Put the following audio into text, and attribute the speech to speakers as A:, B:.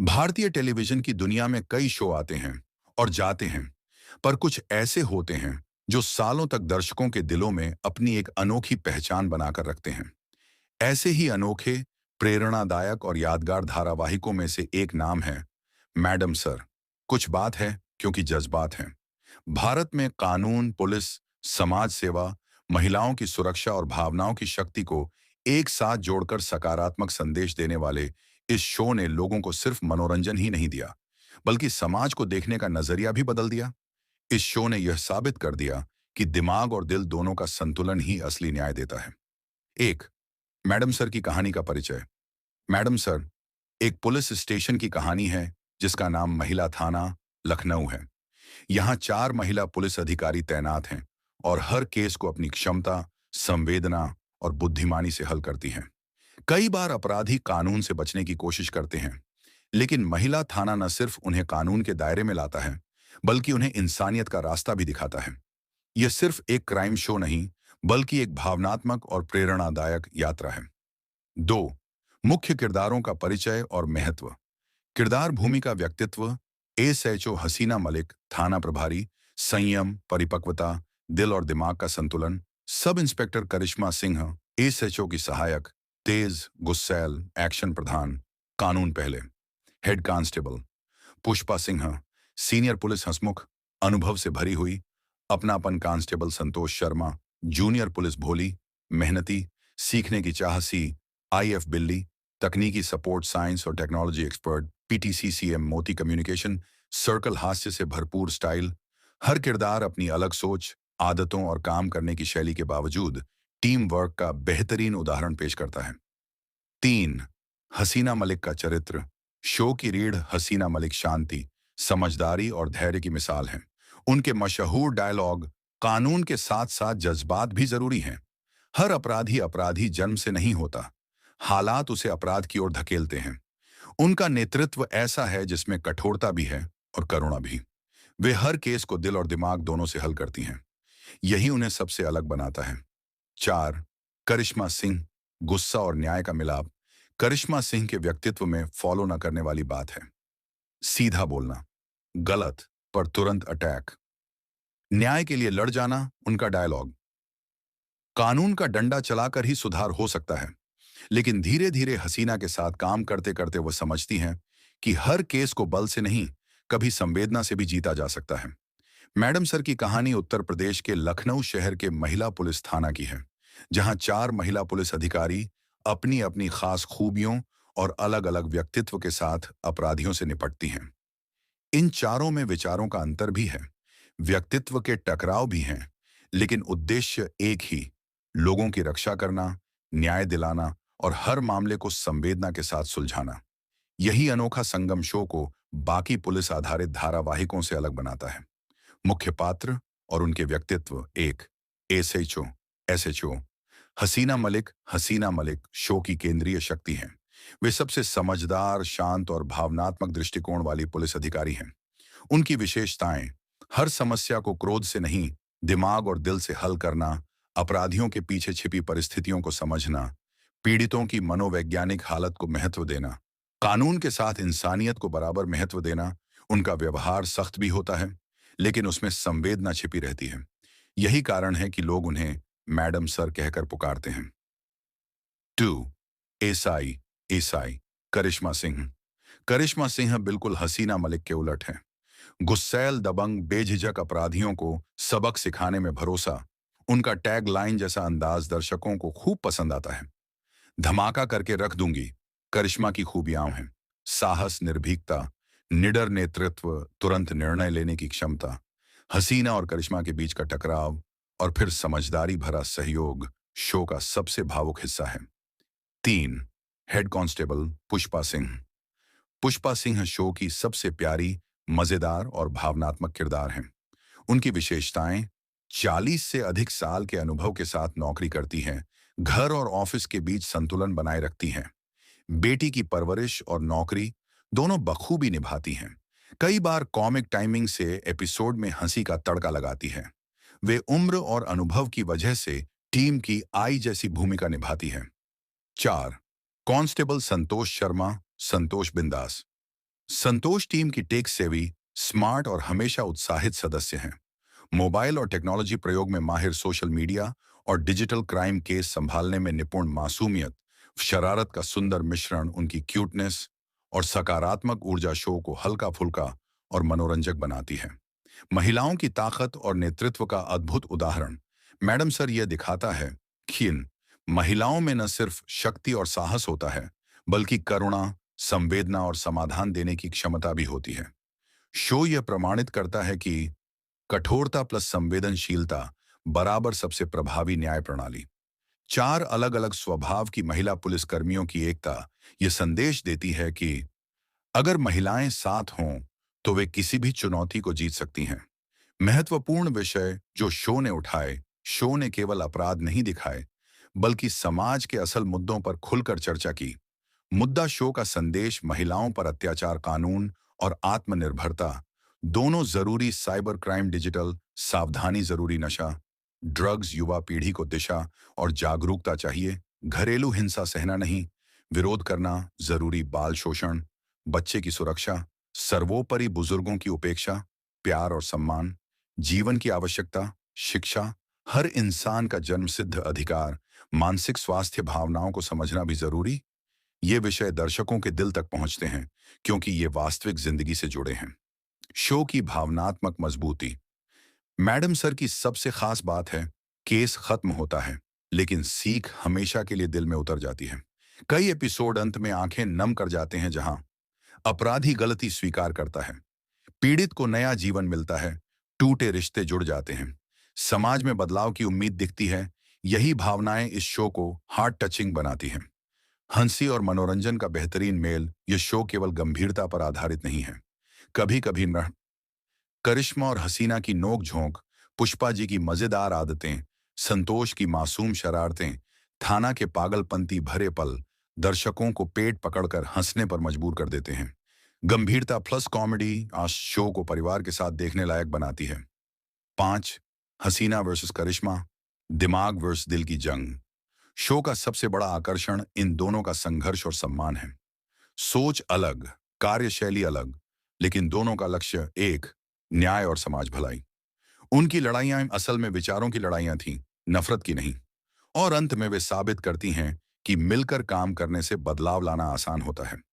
A: भारतीय टेलीविजन की दुनिया में कई शो आते हैं और जाते हैं, पर कुछ ऐसे होते हैं जो सालों तक दर्शकों के दिलों में अपनी एक अनोखी पहचान बनाकर रखते हैं। ऐसे ही अनोखे, प्रेरणादायक और यादगार धारावाहिकों में से एक नाम है मैडम सर। कुछ बात है क्योंकि जज्बात हैं। भारत में कानून, पुलिस, समाज सेवा, महिलाओं की सुरक्षा और भावनाओं की शक्ति को एक साथ जोड़कर सकारात्मक संदेश देने वाले इस शो ने लोगों को सिर्फ मनोरंजन ही नहीं दिया, बल्कि समाज को देखने का नजरिया भी बदल दिया। इस शो ने यह साबित कर दिया कि दिमाग और दिल दोनों का संतुलन ही असली न्याय देता है। एक, मैडम सर की कहानी का परिचय। मैडम सर एक पुलिस स्टेशन की कहानी है जिसका नाम महिला थाना लखनऊ है। यहाँ 4 महिला पुलिस अधिकारी तैनात हैं और हर केस को अपनी क्षमता, संवेदना और बुद्धिमानी से हल करती हैं। कई बार अपराधी कानून से बचने की कोशिश करते हैं, लेकिन महिला थाना न सिर्फ उन्हें कानून के दायरे में लाता है, बल्कि उन्हें इंसानियत का रास्ता भी दिखाता है। यह सिर्फ एक क्राइम शो नहीं, बल्कि एक भावनात्मक और प्रेरणादायक यात्रा है। 2, मुख्य किरदारों का परिचय और महत्व। किरदार भूमिका व्यक्तित्व। एसएचओ हसीना मलिक थाना प्रभारी, संयम, परिपक्वता, दिल और दिमाग का संतुलन। सब इंस्पेक्टर करिश्मा सिंह एसएचओ की सहायक, तेज, गुस्सैल, एक्शन प्रधान, कानून पहले। Head constable Pushpa Singh senior police हंसमुख, अनुभव से भरी हुई। अपनापन constable Santosh Sharma junior police भोली, मेहनती, सीखने की चाहसी आईएफ बिल्ली, तकनीकी सपोर्ट साइंस और technology expert PTCCM Moti communication circle, हास्य से भरपूर स्टाइल। हर किरदार अपनी अलग सोच, आदतों और काम करने की शैली के बावजूद टीम वर्क का बेहतरीन उदाहरण पेश करता है। 3, हसीना मलिक का चरित्र। शो की रीढ़ हसीना मलिक शांति, समझदारी और धैर्य की मिसाल हैं। उनके मशहूर डायलॉग कानून के साथ साथ जज्बात भी जरूरी हैं। हर अपराधी अपराधी जन्म से नहीं होता, हालात उसे अपराध की ओर धकेलते हैं। उनका नेतृत्व ऐसा है जिसमें कठोरता भी है और करुणा भी। वे हर केस को दिल और दिमाग दोनों से हल करती हैं। यही उन्हें सबसे अलग बनाता है। 4, करिश्मा सिंह गुस्सा और न्याय का मिलाप। करिश्मा सिंह के व्यक्तित्व में फॉलो न करने वाली बात है। सीधा बोलना, गलत पर तुरंत अटैक, न्याय के लिए लड़ जाना। उनका डायलॉग कानून का डंडा चलाकर ही सुधार हो सकता है, लेकिन धीरे धीरे हसीना के साथ काम करते करते वो समझती हैं कि हर केस को बल से नहीं, कभी संवेदना से भी जीता जा सकता है। मैडम सर की कहानी उत्तर प्रदेश के लखनऊ शहर के महिला पुलिस थाना की है, जहां 4 महिला पुलिस अधिकारी अपनी अपनी खास खूबियों और अलग अलग व्यक्तित्व के साथ अपराधियों से निपटती हैं। इन चारों में विचारों का अंतर भी है, व्यक्तित्व के टकराव भी हैं, लेकिन उद्देश्य एक ही, लोगों की रक्षा करना, न्याय दिलाना और हर मामले को संवेदना के साथ सुलझाना। यही अनोखा संगम शो को बाकी पुलिस आधारित धारावाहिकों से अलग बनाता है। मुख्य पात्र और उनके व्यक्तित्व। 1, एसएचओ एसएचओ हसीना मलिक शो की केंद्रीय शक्ति हैं। वे सबसे समझदार, शांत और भावनात्मक दृष्टिकोण वाली पुलिस अधिकारी हैं। उनकी विशेषताएं हर समस्या को क्रोध से नहीं, दिमाग और दिल से हल करना, अपराधियों के पीछे छिपी परिस्थितियों को समझना, पीड़ितों की मनोवैज्ञानिक हालत को महत्व देना, कानून के साथ इंसानियत को बराबर महत्व देना। उनका व्यवहार सख्त भी होता है, लेकिन उसमें संवेदना छिपी रहती है। यही कारण है कि लोग उन्हें मैडम सर कहकर पुकारते हैं। 2, एसआई एसआई करिश्मा सिंह करिश्मा सिंह बिल्कुल हसीना मलिक के उलट हैं। गुस्सैल, दबंग, बेझिझक अपराधियों को सबक सिखाने में भरोसा। उनका टैग लाइन जैसा अंदाज दर्शकों को खूब पसंद आता है। धमाका करके रख दूंगी करिश्मा की खूबियां हैं। साहस, निर्भीकता, निडर नेतृत्व, तुरंत निर्णय लेने की क्षमता। हसीना और करिश्मा के बीच का टकराव और फिर समझदारी भरा सहयोग शो का सबसे भावुक हिस्सा है। 3, head constable Pushpa Singh show की सबसे प्यारी, मजेदार और भावनात्मक किरदार हैं। उनकी विशेषताएं 40 से अधिक साल के अनुभव के साथ नौकरी करती हैं, घर और ऑफिस के बीच संतुलन बनाए रखती हैं, बेटी की परवरिश और नौकरी दोनों बखूबी निभाती हैं। कई बार कॉमिक टाइमिंग से एपिसोड में हंसी का तड़का लगाती हैं। वे उम्र और अनुभव की वजह से टीम की आई जैसी भूमिका निभाती हैं। 4, कांस्टेबल संतोष शर्मा संतोष बिंदास संतोष टीम की टेक सेवी, स्मार्ट और हमेशा उत्साहित सदस्य हैं। मोबाइल और टेक्नोलॉजी प्रयोग में माहिर, सोशल मीडिया और डिजिटल क्राइम केस संभालने में निपुण, मासूमियत, शरारत का सुंदर मिश्रण उनकी क्यूटनेस और सकारात्मक ऊर्जा शो को हल्का फुल्का और मनोरंजक बनाती है। महिलाओं की ताकत और नेतृत्व का अद्भुत उदाहरण मैडम सर यह दिखाता है कि इन महिलाओं में न सिर्फ शक्ति और साहस होता है, बल्कि करुणा, संवेदना और समाधान देने की क्षमता भी होती है। शो यह प्रमाणित करता है कि कठोरता प्लस संवेदनशीलता बराबर सबसे प्रभावी न्याय प्रणाली। चार अलग अलग स्वभाव की महिला पुलिसकर्मियों की एकता यह संदेश देती है कि अगर महिलाएं साथ हों तो वे किसी भी चुनौती को जीत सकती हैं। महत्वपूर्ण विषय जो शो ने उठाए, शो ने केवल अपराध नहीं दिखाए, बल्कि समाज के असल मुद्दों पर खुलकर चर्चा की। मुद्दा शो का संदेश महिलाओं पर अत्याचार, कानून और आत्मनिर्भरता दोनों जरूरी, साइबर क्राइम, डिजिटल सावधानी जरूरी, नशा ड्रग्स, युवा पीढ़ी को दिशा और जागरूकता चाहिए, घरेलू हिंसा सहना नहीं, विरोध करना जरूरी, बाल शोषण, बच्चे की सुरक्षा, सर्वोपरि बुजुर्गों की उपेक्षा, प्यार और सम्मान, जीवन की आवश्यकता, शिक्षा, हर इंसान का जन्मसिद्ध अधिकार, मानसिक स्वास्थ्य, भावनाओं को समझना भी जरूरी। ये विषय दर्शकों के दिल तक पहुंचते हैं क्योंकि ये वास्तविक जिंदगी से जुड़े हैं। शो की भावनात्मक मजबूती मैडम सर की सबसे खास बात है, केस खत्म होता है लेकिन सीख हमेशा के लिए दिल में उतर जाती है। कई एपिसोड अंत में आंखें नम कर जाते हैं, जहां अपराधी गलती स्वीकार करता है, पीड़ित को नया जीवन मिलता है, टूटे रिश्ते जुड़ जाते हैं, समाज में बदलाव की उम्मीद दिखती है। यही भावनाएं इस शो को हार्ट टचिंग बनाती हैं। हंसी और मनोरंजन का बेहतरीन मेल, यह शो केवल गंभीरता पर आधारित नहीं है। कभी कभी करिश्मा और हसीना की नोक झोंक, पुष्पा जी की मजेदार आदतें, संतोष की मासूम शरारतें, थाना के पागलपंती भरे पल दर्शकों को पेट पकड़कर हंसने पर मजबूर कर देते हैं। गंभीरता प्लस कॉमेडी आज शो को परिवार के साथ देखने लायक बनाती है। 5, हसीना वर्सेस करिश्मा, दिमाग वर्सेस दिल की जंग। शो का सबसे बड़ा आकर्षण इन दोनों का संघर्ष और सम्मान है। सोच अलग, कार्यशैली अलग, लेकिन दोनों का लक्ष्य एक, न्याय और समाज भलाई। उनकी लड़ाइयां असल में विचारों की लड़ाइयां थीं, नफरत की नहीं। और अंत में वे साबित करती हैं कि मिलकर काम करने से बदलाव लाना आसान होता है।